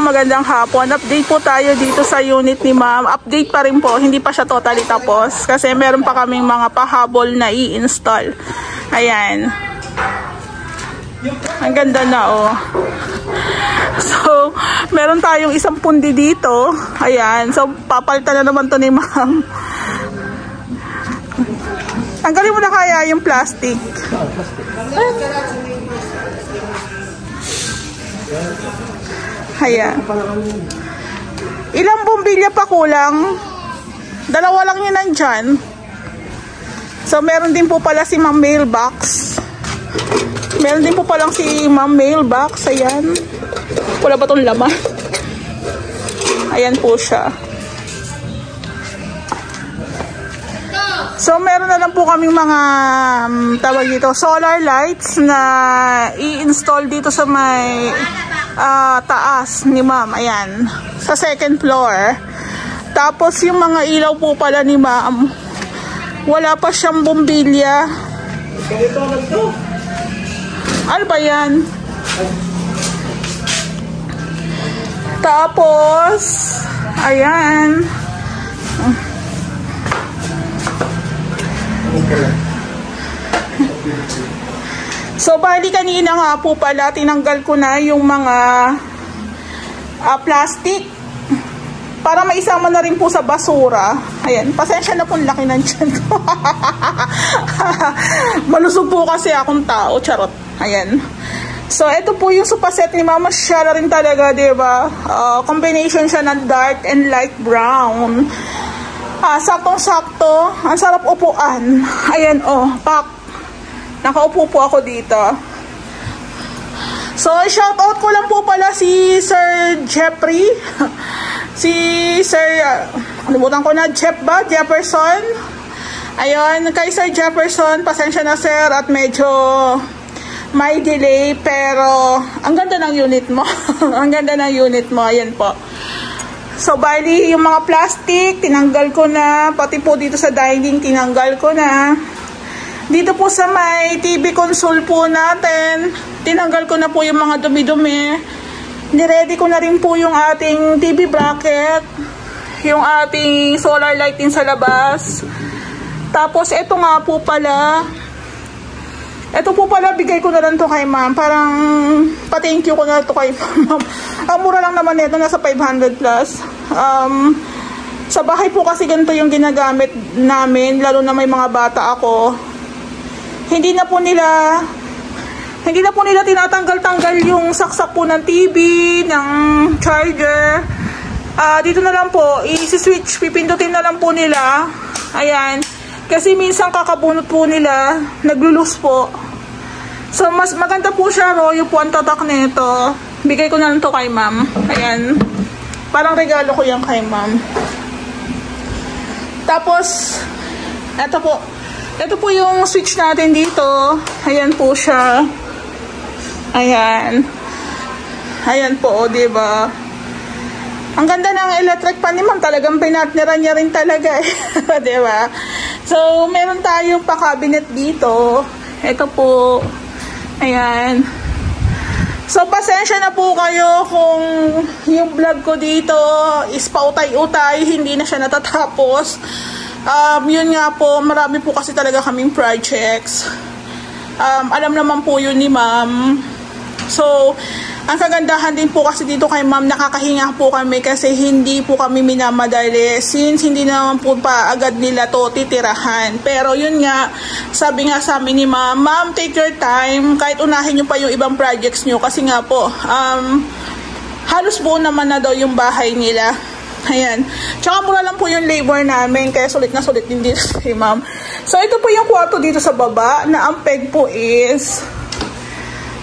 magandang hapon. Update po tayo dito sa unit ni ma'am. Update pa rin po, hindi pa siya totally tapos. Kasi meron pa kaming mga pahabol na i-install. Ayan. Ang ganda na oh. So, meron tayong isang pundi dito. Ayan. So, papalitan na naman to ni ma'am. Tanggalin mo na kaya yung plastic. Ayan. Ilang bumbilya pa kulang? Dalawa lang yun nandyan. So, meron din po pala si ma'am mailbox. Meron din po palang si ma'am mailbox. Ayan. Wala ba itong laman? Ayan po siya. So, meron na lang po kaming mga tawag dito, solar lights na i-install dito sa may taas ni ma'am. Ayan. Sa second floor. Tapos, yung mga ilaw po pala ni ma'am, wala pa siyang bumbilya. Ano ba yan? Tapos, ayan. So, bali kanina nga po pala, tinanggal ko na yung mga plastic para maisama na rin po sa basura. Ayan, pasensya na po, laki ng tiyan ko. Malusog po kasi akong tao, charot. Ayan. So, ito po yung sofa set ni mama. Siya na rin talaga, diba? Combination siya ng dark and light brown. Saktong-sakto. Ang sarap upuan. Ayan, oh, pak. Nakaupo po ako dito. So, shoutout ko lang po pala si Sir Jeffrey. Si Sir, kalimutan ko na, Jefferson. Ayun, kay Sir Jefferson, pasensya na sir at medyo may delay. Pero, ang ganda ng unit mo. Ang ganda ng unit mo. Ayan po. So, bali, yung mga plastic, tinanggal ko na. Pati po dito sa dining, tinanggal ko na. Dito po sa may TV console po natin, tinanggal ko na po yung mga dumi-dumi. Niready ko na rin po yung ating TV bracket, yung ating solar light din sa labas. Tapos, ito nga po pala. Ito po pala, bigay ko na lang to kay ma'am. Parang, pa-thank you ko na to kay ma'am. Ang mura lang naman nito, nasa 500 plus. Sa bahay po kasi ganito yung ginagamit namin, lalo na may mga bata ako. Hindi na po nila tinatanggal-tanggal yung saksak po ng TV, ng charger. Dito na lang po, i-switch, pipindutin na lang po nila. Ayan. Kasi minsan kakabunot po nila, naglulus po. So, mas maganda po siya, Royo po ang tatak nito. Bigay ko na lang to kay ma'am. Ayan. Parang regalo ko yan kay ma'am. Tapos, eto po. Ito po yung switch natin dito. Ayan po siya. Ayan. Ayan po, diba? Ang ganda ng electric pan ni ma'am. Talagang pinatneran niya rin talaga. Diba? So, meron tayong pa-cabinet dito. Ito po. Ayan. So, pasensya na po kayo kung yung vlog ko dito is pautay-utay. Hindi na siya natatapos. Yun nga po, marami po kasi talaga kaming projects. Alam naman po yun ni ma'am. So, ang kagandahan din po kasi dito kay ma'am, nakakahinga po kami kasi hindi po kami minamadali since hindi naman po pa agad nila to titirahan. Pero yun nga, sabi nga sa amin ni ma'am, ma'am, take your time, kahit unahin nyo pa yung ibang projects nyo kasi nga po, halos buo naman na daw yung bahay nila. Ayan. Tsaka mura lang po yung labor namin, kaya sulit na sulit din dito si ma'am. So, ito po yung kwarto dito sa baba, na ang peg po is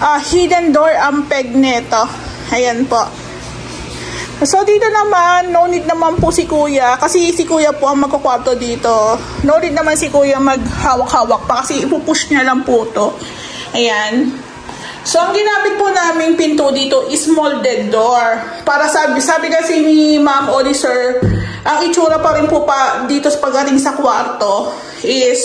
hidden door ang peg neto. Ayan po. So, dito naman, no need naman po si kuya, kasi si kuya po ang magkakwarto dito. No need naman si kuya maghawak-hawak pa, kasi ipupush niya lang po to. Ayan. So, ang ginamit po naming pinto dito is molded door. Para sabi kasi ni Ma'am o ni Sir, ang itsura pa rin po pa dito sa pagdating sa kwarto is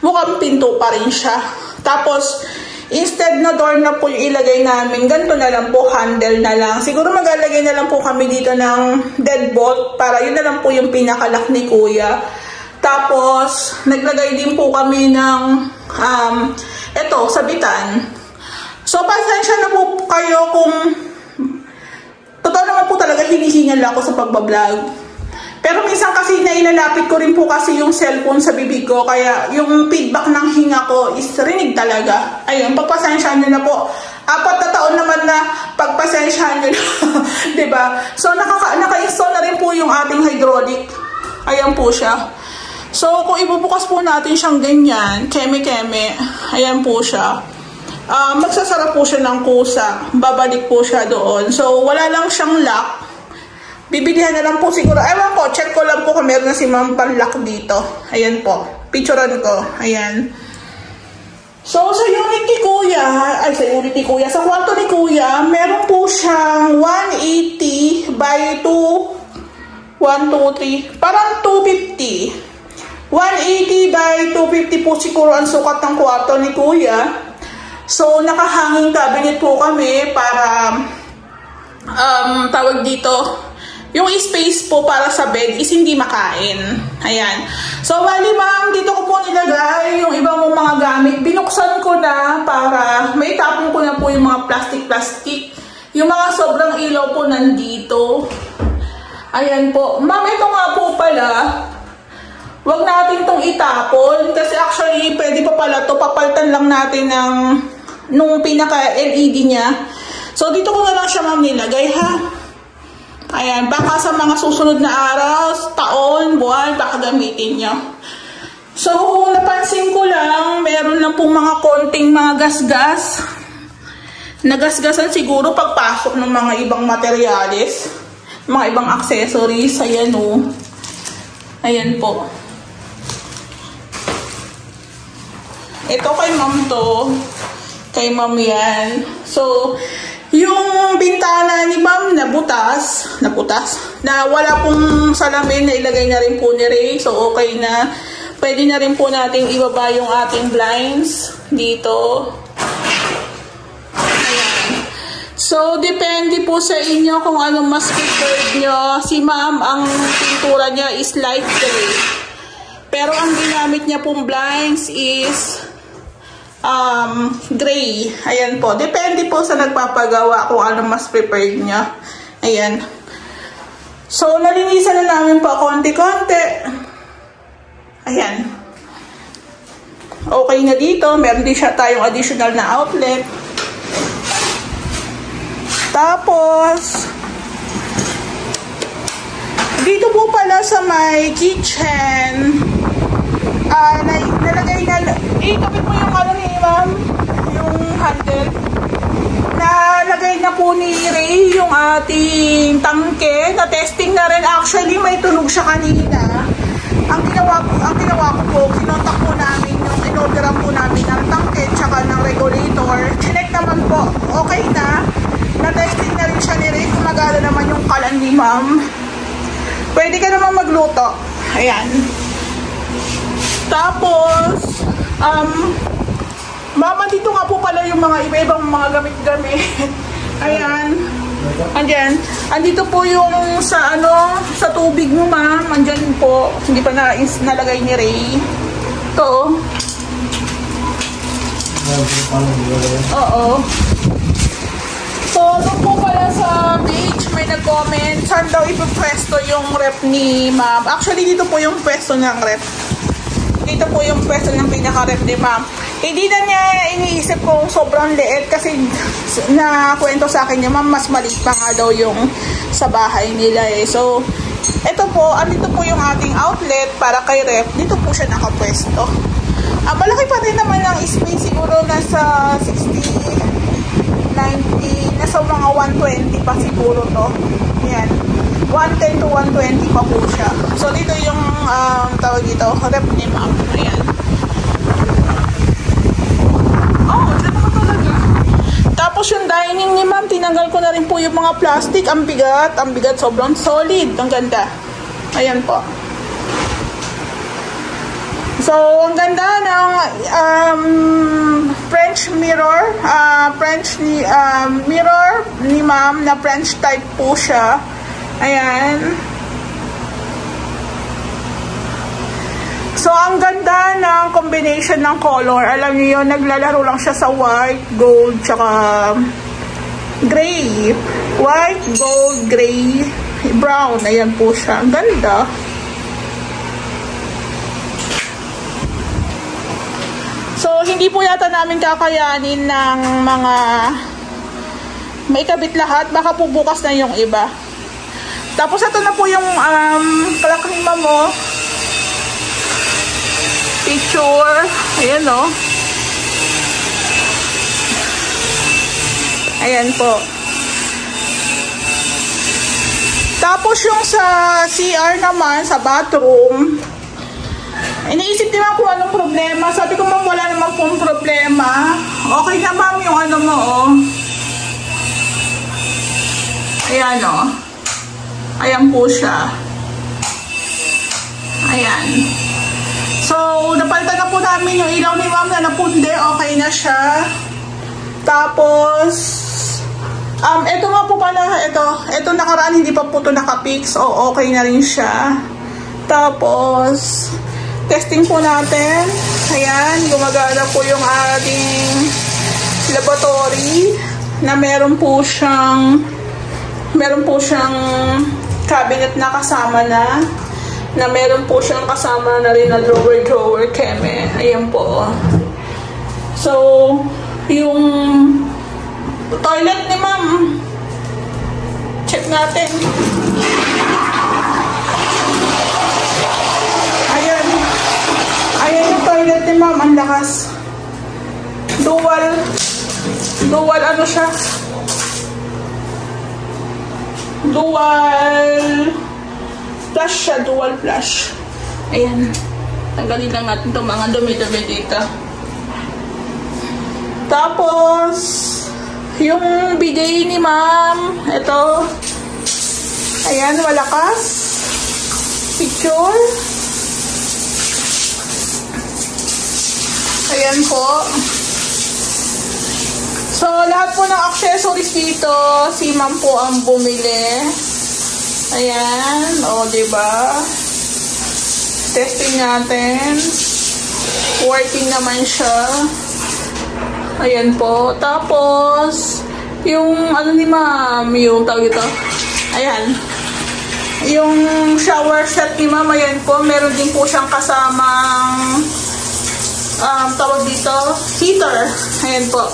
mukhang pinto pa rin siya. Tapos, instead na door na po yung ilagay namin, ganito na lang po, handle na lang. Siguro maglalagay na lang po kami dito ng deadbolt para yun na lang po yung pinakalock ni Kuya. Tapos, naglagay din po kami ng, sabitan. So, pasensya na po kayo kung, totoo naman po talaga hinihingal ako sa pagbablog. Pero minsan kasi nailalapit ko rin po kasi yung cellphone sa bibig ko, kaya yung feedback ng hinga ko is rinig talaga. Ayun, pagpasensyahan nyo na po. 4 na taon naman na pagpasensyahan nyo na. Diba? So, naka-install na rin po yung ating hydraulic. Ayan po siya. So, kung ibubukas po natin siyang ganyan, keme-keme, ayan po siya. Magsasara po siya ng kusa. Babalik po siya doon. So, wala lang siyang lock. Bibilihan na lang po siguro. Ewan ko, check ko lang po kung meron na si ma'am pan-lock dito. Ayan po. Picturean ko. Ayan. So, sa unit ni Kuya, sa kwarto ni Kuya, meron po siyang 180 by 2, 1, 2, 3, parang 250. 180 by 250 po siguro ang sukat ng kwarto ni Kuya. So, nakahanging cabinet po kami para, tawag dito, yung space po para sa bed is hindi makain. Ayan. So, bali ma'am, dito ko po nilagay yung ibang mga gamit. Binuksan ko na para may tapon ko na po yung mga plastic. Yung mga sobrang ilaw po nandito. Ayan po. Ma'am, ito nga po pala, wag natin tong itapon. Kasi actually, pwede pa pala to. Papalitan lang natin nung pinaka-LED niya. So, dito ko na lang siya ma'am nilagay ha. Ayan, baka sa mga susunod na araw, taon, buwan, baka gamitin nyo. So, kung napansin ko lang, meron lang pong mga konting mga gasgas. Nagasgasan siguro pagpasok ng mga ibang materyales, mga ibang accessories. Ayan o. Ayan po. Ito kay ma'am to. Kay ma'am yan. So, yung bintana ni ma'am nabutas, na wala pong salamin, na ilagay na rin po ni Ray. So, okay na. Pwede na rin po natin ibaba yung ating blinds dito. Ayan. So, depende po sa inyo kung anong mas preferred nyo. Si ma'am, ang pintura niya is light gray. Pero ang ginamit niya pong blinds is gray. Ayan po. Depende po sa nagpapagawa kung ano mas prepared niya. Ayan. So, nalinisan na namin po konti-konti. Ayan. Okay na dito. Meron din siya tayong additional na outlet. Tapos, dito po pala sa may kitchen, nalagay na, kapit mo yung ano ni ma'am, yung handle. Nalagay na po ni Ray yung ating tangke, na testing na rin. Actually, may tunog siya kanina. Ang ginawa ko po, kinontak po namin yung in-orderan po namin ng tangke tsaka ng regulator. Chinek naman po, okay na. Na-testing na rin siya ni Ray, kumagana naman yung kalan ni ma'am. Pwede ka naman magluto. Ayan. Tapos, mama, dito nga po pala yung mga iba-ibang mga gamit-gamit. Ayan. Andyan. Andito po yung sa sa tubig mo, ma'am. Andyan po. Hindi pa nalagay ni Ray. Ito. Oo. So, doon po pala sa page, may nag-comment, saan daw ipupwesto yung rep ni ma'am. Actually, dito po yung pwesto ng rep. Dito po yung pwesto ng pinaka-rep ni ma'am. Hindi na niya iniisip kung sobrang liit kasi nakwento sa akin niya, ma'am, mas maliit pa nga daw yung sa bahay nila eh. So, ito po, andito po yung ating outlet para kay rep. Dito po siya nakapwesto. Malaki pa rin naman ang space, siguro nasa 60, 90, nasa mga 120 pa siguro to. Yan. 110 to 120 pa po siya. So, dito yung tawag dito, rep ni ma'am. Ayan. Oh, dyan naman talaga. Tapos yung dining ni ma'am, tinanggal ko na rin po yung mga plastic. Ang bigat, sobrang solid. Ang ganda. Ayan po. So, ang ganda ng French French mirror. Mirror ni ma'am na French type po siya. Ayan. So, ang ganda ng combination ng color. Alam niyo yun, naglalaro lang siya sa white, gold, tsaka gray. White, gold, gray, brown. Ayan po siya. Ang ganda. So, hindi po yata namin kakayanin ng mga may kabit lahat. Baka po bukas na yung iba. Tapos, ito na po yung kalakrima mo. Picture. Ayan, no? Ayan po. Tapos, yung sa CR naman, sa bathroom, iniisip din kung anong problema. Sabi ko, ma'am, wala naman pong problema. Okay na, ma'am, yung ano mo, oh. Ayan, oh. Ayan po siya. Ayan. So, napalitan na po namin yung ilaw ni ma'am na napundi. Okay na siya. Tapos, ito nga po pala, ito nakaraan, hindi pa po ito nakapix. O, okay na rin siya. Tapos, testing po natin. Ayan, gumagana po yung ating laboratory na meron po siyang cabinet na kasama na meron po siyang kasama na rin na drawer keme. Ayan po. So, yung toilet ni ma'am, check natin. Ayan yung toilet ni ma'am, ang lakas. Dual ano siya? Dual flush siya, dual flush. Ayan. Tanggalin lang natin itong mga dumi-dumi dito. Tapos, yung bidet ni ma'am, ito. Ayan, malakas. Picture. Ayan po. So, lahat po ng accessories dito, si ma'am po ang bumili. Ayan. O, diba? Testing natin. Working naman siya. Ayan po. Tapos, yung, ano ni ma'am, yung tawag ito. Ayan. Yung shower set ni ma'am, ayan po. Meron din po siyang kasamang tawag dito, heater. Ayan po.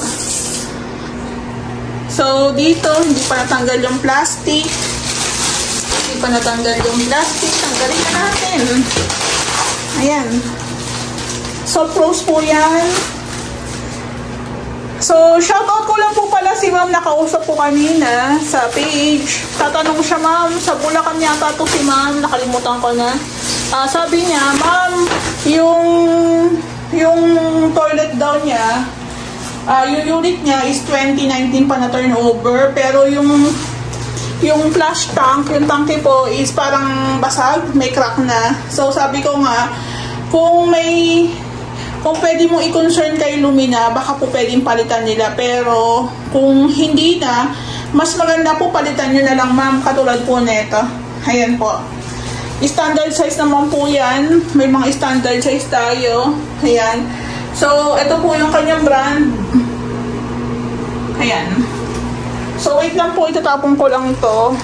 So, dito, hindi pa natanggal yung plastic. Hindi pa natanggal yung plastic. Tanggalin na natin. Ayan. Soft rose po yan. So, shoutout ko lang po pala si ma'am, nakausap po kanina sa page. Tatanong siya, ma'am, sa Bulacan yata to si ma'am, nakalimutan ko na. Sabi niya, ma'am, yung toilet daw niya, yung unit niya is 2019 pa na turnover, pero yung flush tank, yung tanke po is parang basag, may crack na. So sabi ko nga, kung pwede mo i-concern kay Lumina, baka po pwedeng palitan nila, pero kung hindi na, mas maganda po palitan nyo na lang ma'am, katulad po neto. Ayan po. Standard size naman po yan. May mga standard size tayo. Ayan. So, ito po yung kanyang brand. Ayan. So, wait lang po. Itatapon ko lang to.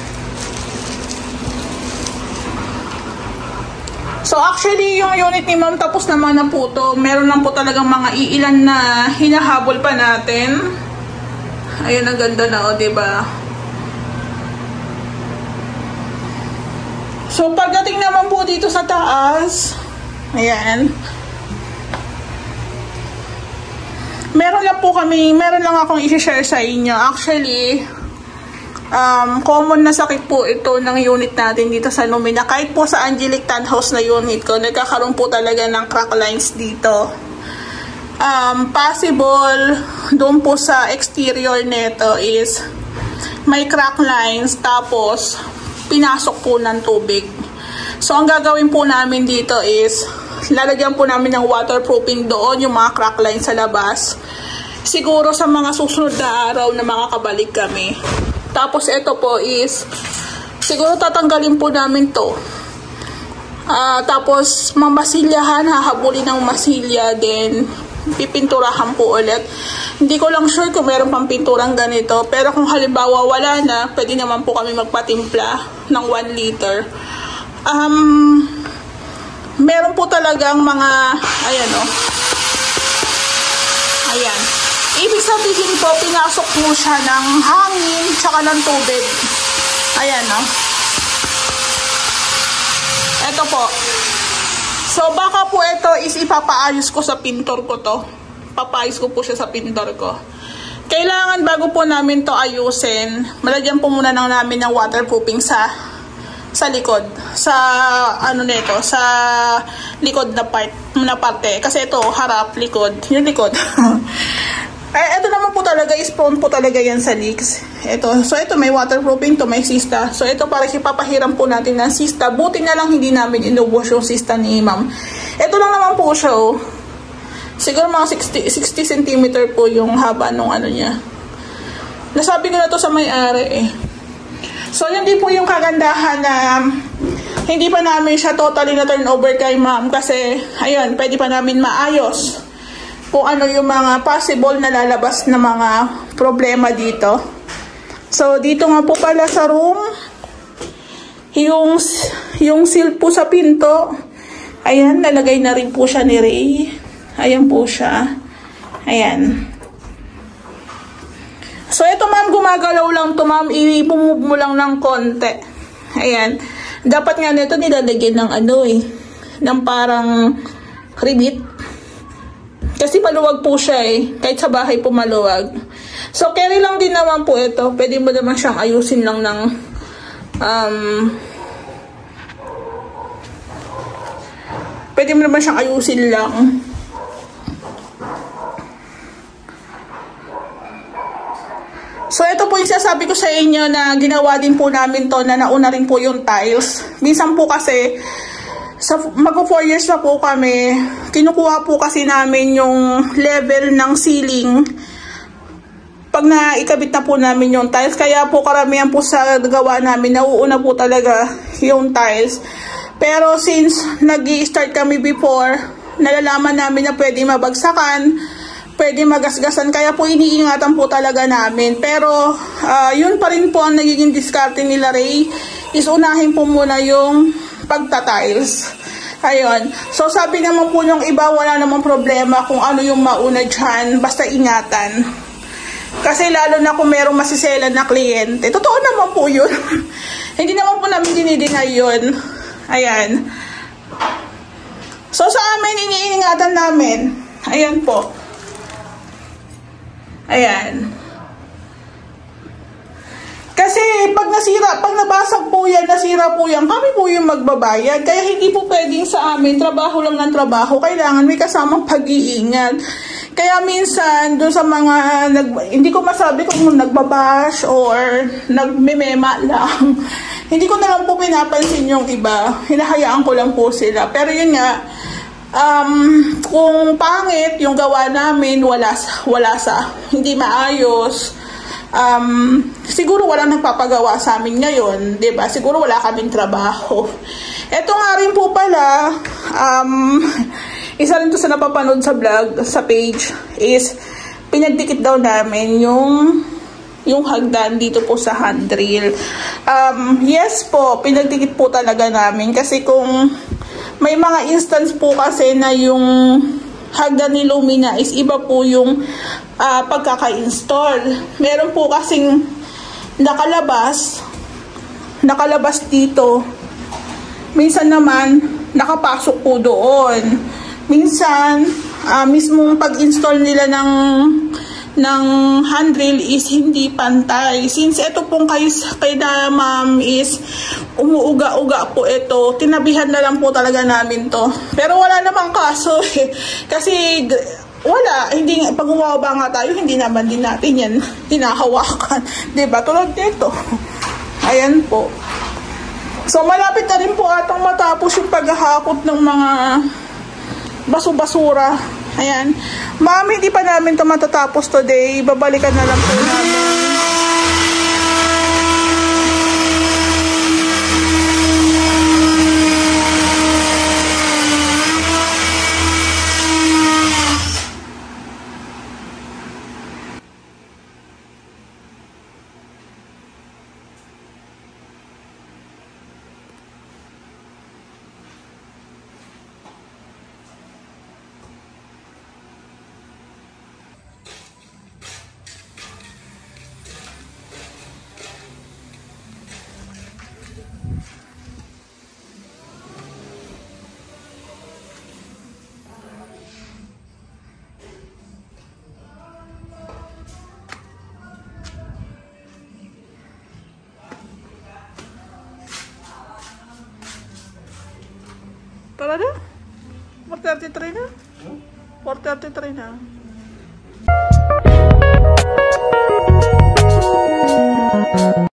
So, actually, yung unit ni ma'am tapos naman na po to. Meron lang po talagang mga iilan na hinahabol pa natin. Ayan, ang ganda na, o, diba? So, pagdating naman po dito sa taas, ayan, meron lang akong i-share sa inyo. Actually, common na sakit po ito ng unit natin dito sa Lumina. Kahit po sa Angelic Townhouse na unit ko, nagkakaroon po talaga ng crack lines dito. Possible, doon po sa exterior nito is may crack lines, tapos pinasok po ng tubig. So, ang gagawin po namin dito is lalagyan po namin ng waterproofing doon, yung mga crack lines sa labas. siguro sa mga susunod na araw na makakabalik kami. Tapos ito po is, siguro tatanggalin po namin to. Tapos mamasilyahan, hahabulin ng masilya, then pipinturahan po ulit. Hindi ko lang sure kung meron pang pinturang ganito, pero kung halimbawa wala na, pwede naman po kami magpatimpla ng 1 liter. Meron po talagang mga, ayan o. Ayan. Ibig sabihin po, pinasok po siya ng hangin tsaka ng tubig. Ayan o. Ito po. So, baka po ito is ipapaayos ko sa pintor ko to. Papaayos ko po siya sa pintor ko. Kailangan bago po namin to ayusin, malagyan po muna namin ng waterproofing sa likod. Sa, ano nito, sa likod na parte. Kasi ito, harap, likod. Yung likod. Ito naman po talaga, is prone po talaga yan sa leaks. Ito. So, ito may waterproofing to, may sista. So, ito para ipapahiram po natin ng sista. Buti na lang hindi namin inubos yung sista ni ma'am. Ito lang naman po siya, oh. Siguro mga 60 cm po yung haba nung ano niya. Nasabi ko na to sa may-ari, eh. So, yun din po yung kagandahan na hindi pa namin siya totally na turn over kay ma'am. Kasi, ayun, pwede pa namin maayos kung ano yung mga possible na lalabas na mga problema dito. So, dito nga po pala sa room, yung seal po sa pinto, ayan, nalagay na rin po siya ni Ray. Ayan po siya. Ayan. So, ito ma'am, gumagalaw lang to ma'am, i-move mo lang ng konti. Ayan. Dapat nga nito nilalagyan ng ano eh, ng parang ribbit. Kasi maluwag po siya eh. Kahit sa bahay po maluwag. So, carry lang din naman po ito. Pwede mo naman siyang ayusin lang ng pwede mo naman siyang ayusin lang. So, ito po yung sinasabi ko sa inyo na ginawa din po namin to na nauna rin po yung tiles. Minsan po kasi mag-4 years na po kami, kinukuha po kasi namin yung level ng ceiling pag naikabit na po namin yung tiles. Kaya po karamihan po sa gawa namin, nauuna po talaga yung tiles. Pero since nag-i-start kami before, nalalaman namin na pwede mabagsakan, pwede magasgasan, kaya po iniingatan po talaga namin. Pero yun pa rin po ang nagiging diskarte nila Ray, is unahin po muna yung pagta-tiles. Ayun. So, sabi naman po yung iba, wala namang problema kung ano yung mauna dyan. Basta ingatan. Kasi lalo na kung merong masiselan na kliyente. Totoo naman po yun. Hindi naman po namin dinidinay yun. Ayan. So, sa amin, iniingatan namin. Ayan po. Ayan. Kasi pag nasira, pag nabasag po yan, nasira po yan, kami po yung magbabayad. Kaya hindi po pwedeng sa amin, trabaho lang ng trabaho. Kailangan may kasamang pag-iingat. Kaya minsan, doon sa mga, hindi ko masabi kung nagbabash or nagmemema lang. Hindi ko na lang po pinapansin yung iba. Hinahayaan ko lang po sila. Pero yun nga, kung pangit yung gawa namin, wala sa, hindi maayos, siguro walang nagpapagawa sa amin ngayon, 'di ba? Siguro wala kaming trabaho. Ito nga rin po pala, isa rin to sa napapanood sa vlog, sa page, is pinagdikit daw namin yung hagdan dito po sa handrail. Yes po, pinagdikit po talaga namin kasi kung may mga instance po kasi na yung hagdan ni Lumina is iba po yung pagkaka-install. Meron po kasing nakalabas dito. Minsan naman, nakapasok po doon. Minsan, mismong pag-install nila ng handrail is hindi pantay. Since ito pong kay na ma'am is umuuga-uga po ito, tinabihan na lang po talaga namin to. Pero wala namang kaso eh. Kasi wala, hindi, pag umaba nga tayo, hindi naman din natin yan hinahawakan. Diba? Tulad dito. Ayan po. So, malapit na rin po atang matapos yung paghahakot ng mga baso-basura. Ayan. Ma'am, hindi pa namin ito matatapos today. Babalikan na lang po namin. Tara na. 4:33 na. 4:33 na.